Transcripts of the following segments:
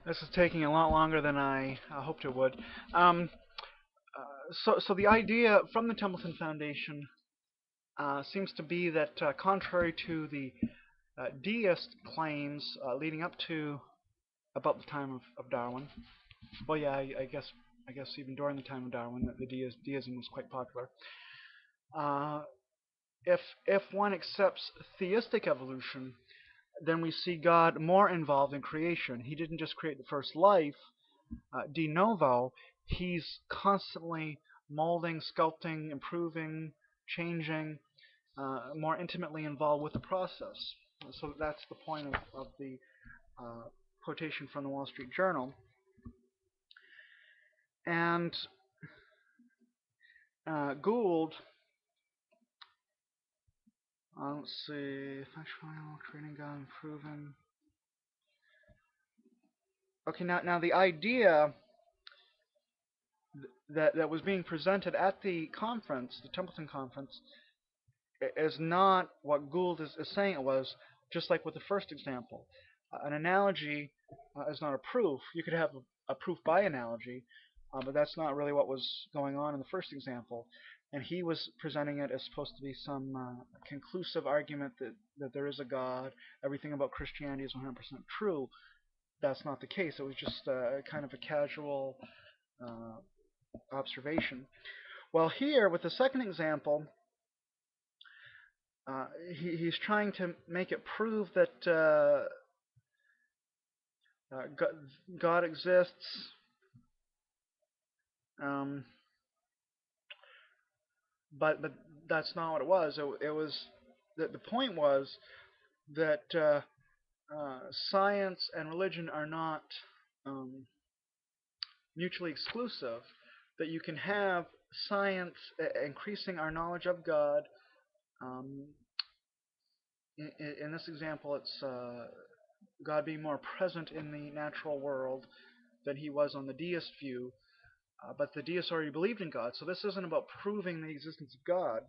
This is taking a lot longer than I hoped it would. Um, so the idea from the Templeton Foundation seems to be that, contrary to the deist claims leading up to about the time of Darwin, well, yeah, I guess even during the time of Darwin, the deism was quite popular. Uh, if one accepts theistic evolution, then we see God more involved in creation. He didn't just create the first life de novo. He's constantly molding, sculpting, improving, changing, more intimately involved with the process. So that's the point of the uh, quotation from the Wall Street Journal. And Gould, let's see, functional, creating God, improving. Okay, now the idea that was being presented at the conference, the Templeton conference, is not what Gould is saying it was, just like with the first example. An analogy is not a proof. You could have a proof by analogy, but that's not really what was going on in the first example. And he was presenting it as supposed to be some conclusive argument that there is a God, everything about Christianity is 100% true. That's not the case. It was just kind of a casual uh, observation. Well, here with the second example, uh, he's trying to make it prove that God exists, um, but that's not what it was. It was that the point was that science and religion are not um, mutually exclusive. That you can have science increasing our knowledge of God. Um, in this example, it's God being more present in the natural world than he was on the deist view. But the deists already believed in God, so this isn't about proving the existence of God.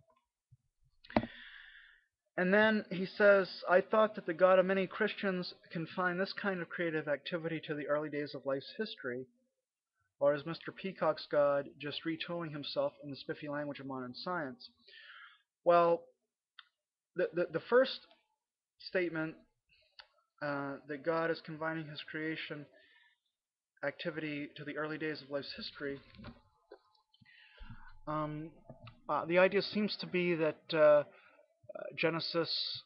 And then he says, I thought that the God of many Christians confined this kind of creative activity to the early days of life's history, or is Mr. Peacock's God just retooling himself in the spiffy language of modern science? Well, the first statement, that God is confining his creation activity to the early days of life's history, um, the idea seems to be that Genesis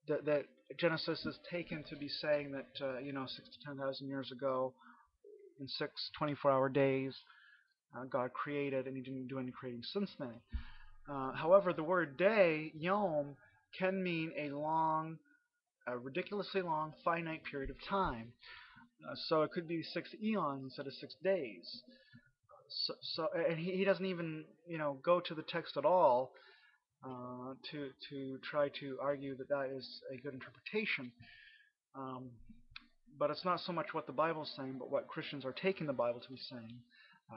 that Genesis is taken to be saying that 6 to 10,000 years ago, in 6 24-hour days, God created, and He didn't do any creating since then. However, the word day, yom, can mean a ridiculously long, finite period of time. So it could be 6 eons instead of 6 days. And he doesn't even go to the text at all to try to argue that that is a good interpretation. Um, but it's not so much what the Bible is saying, but what Christians are taking the Bible to be saying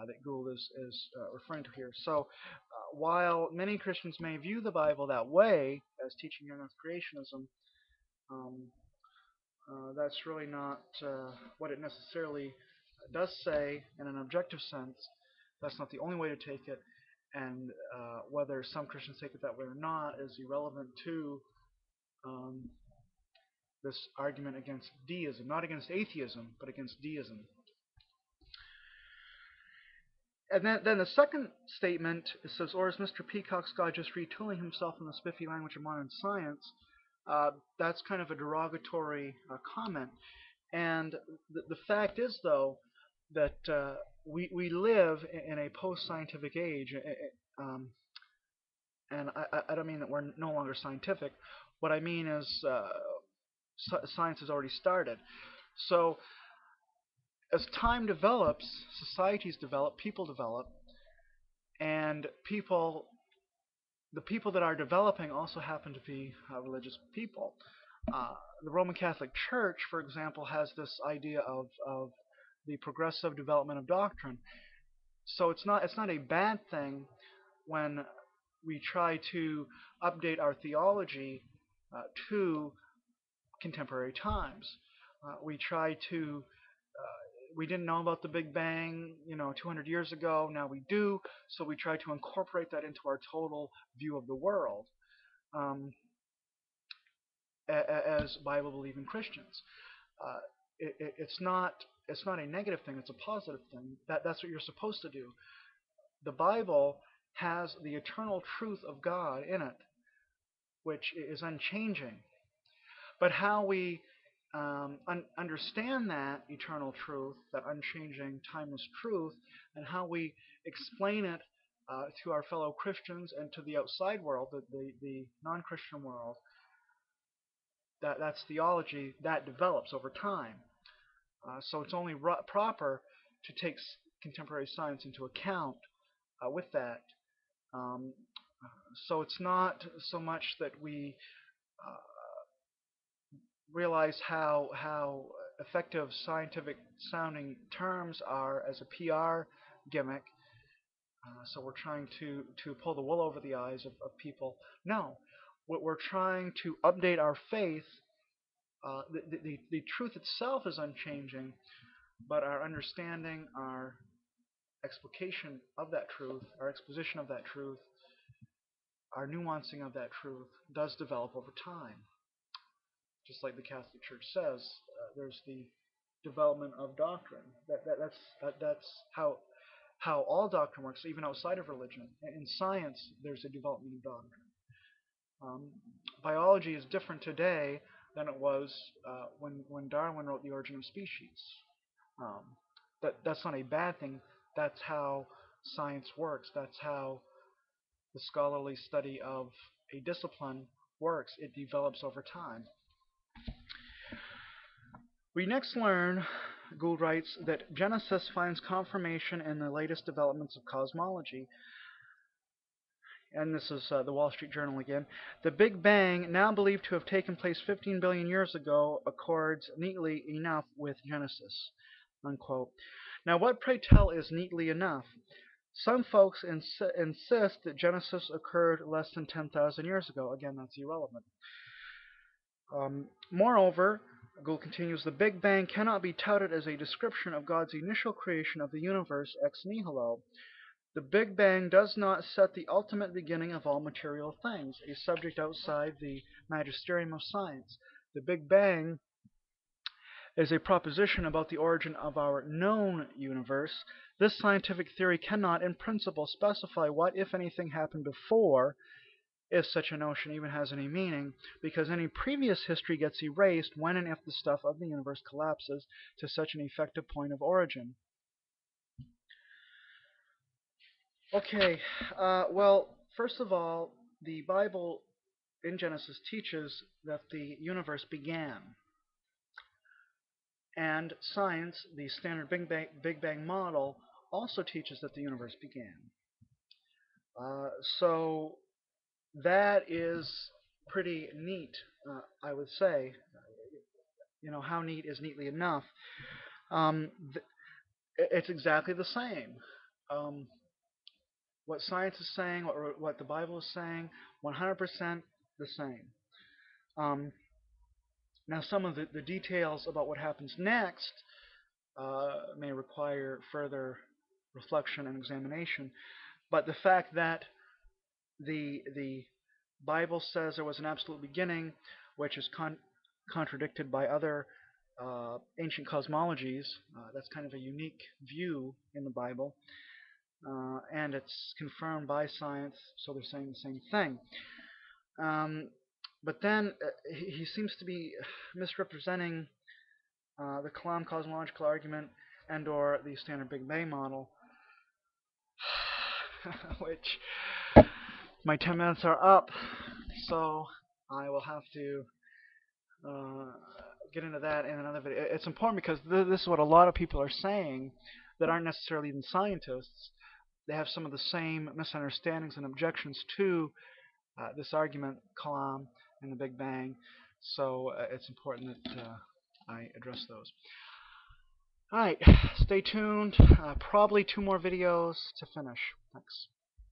that Gould is referring to here. So while many Christians may view the Bible that way, as teaching young earth creationism, um, that's really not what it necessarily does say in an objective sense. That's not the only way to take it, and whether some Christians take it that way or not is irrelevant to um, this argument against deism, not against atheism, but against deism. And then the second statement, it says, or is Mr. Peacock's God just retooling himself in the spiffy language of modern science? That's kind of a derogatory comment. And the fact is, though, that we live in a post-scientific age. Um, and I don't mean that we're no longer scientific. What I mean is science has already started. So as time develops, societies develop, people develop, and the people that are developing also happen to be religious people. The Roman Catholic Church, for example, has this idea of the progressive development of doctrine. So it's not a bad thing when we try to update our theology to contemporary times. We try to We didn't know about the Big Bang, 200 years ago. Now we do, so we try to incorporate that into our total view of the world um, as Bible-believing Christians. Uh, it's not a negative thing; it's a positive thing. That's what you're supposed to do. The Bible has the eternal truth of God in it, which is unchanging. But how we understand that eternal truth, that unchanging, timeless truth, and how we explain it to our fellow Christians and to the outside world, the non-Christian world, that's theology that develops over time. So it's only proper to take contemporary science into account with that. Um, so it's not so much that we uh, realize how effective scientific sounding terms are as a PR gimmick. So we're trying to pull the wool over the eyes of people. No, we're trying to update our faith. The truth itself is unchanging, but our understanding, our explication of that truth, our exposition of that truth, our nuancing of that truth does develop over time. Just like the Catholic Church says, there's the development of doctrine. That's how all doctrine works, even outside of religion. In science, there's a development of doctrine. Um, Biology is different today than it was when Darwin wrote *The Origin of Species*. Um, that's not a bad thing. That's how science works. That's how the scholarly study of a discipline works. It develops over time. We next learn, Gould writes, that Genesis finds confirmation in the latest developments of cosmology. And this is the Wall Street Journal again. The Big Bang, now believed to have taken place 15 billion years ago, accords neatly enough with Genesis. Unquote. Now, what, pray tell, is neatly enough? Some folks insist that Genesis occurred less than 10,000 years ago. Again, that's irrelevant. Moreover, Gould continues, the Big Bang cannot be touted as a description of God's initial creation of the universe ex nihilo. The Big Bang does not set the ultimate beginning of all material things, a subject outside the magisterium of science. The Big Bang is a proposition about the origin of our known universe. This scientific theory cannot, in principle, specify what, if anything, happened before, if such a notion even has any meaning, because any previous history gets erased when and if the stuff of the universe collapses to such an effective point of origin. Okay, well, first of all, the Bible in Genesis teaches that the universe began. And science, the standard Big Bang model, also teaches that the universe began. So that is pretty neat, I would say. How neat is neatly enough? It's exactly the same. Um, what science is saying, what the Bible is saying, 100% the same. Now, some of the details about what happens next may require further reflection and examination, but the fact that the Bible says there was an absolute beginning, which is contradicted by other ancient cosmologies, that's kind of a unique view in the Bible, and it's confirmed by science, so they're saying the same thing. But then he seems to be misrepresenting the Kalam cosmological argument and or the standard Big Bang model, which my 10 minutes are up, so I will have to get into that in another video. It's important because this is what a lot of people are saying that aren't necessarily even scientists. They have some of the same misunderstandings and objections to this argument, Kalam and the Big Bang, so it's important that I address those. Alright, stay tuned. Probably 2 more videos to finish. Thanks.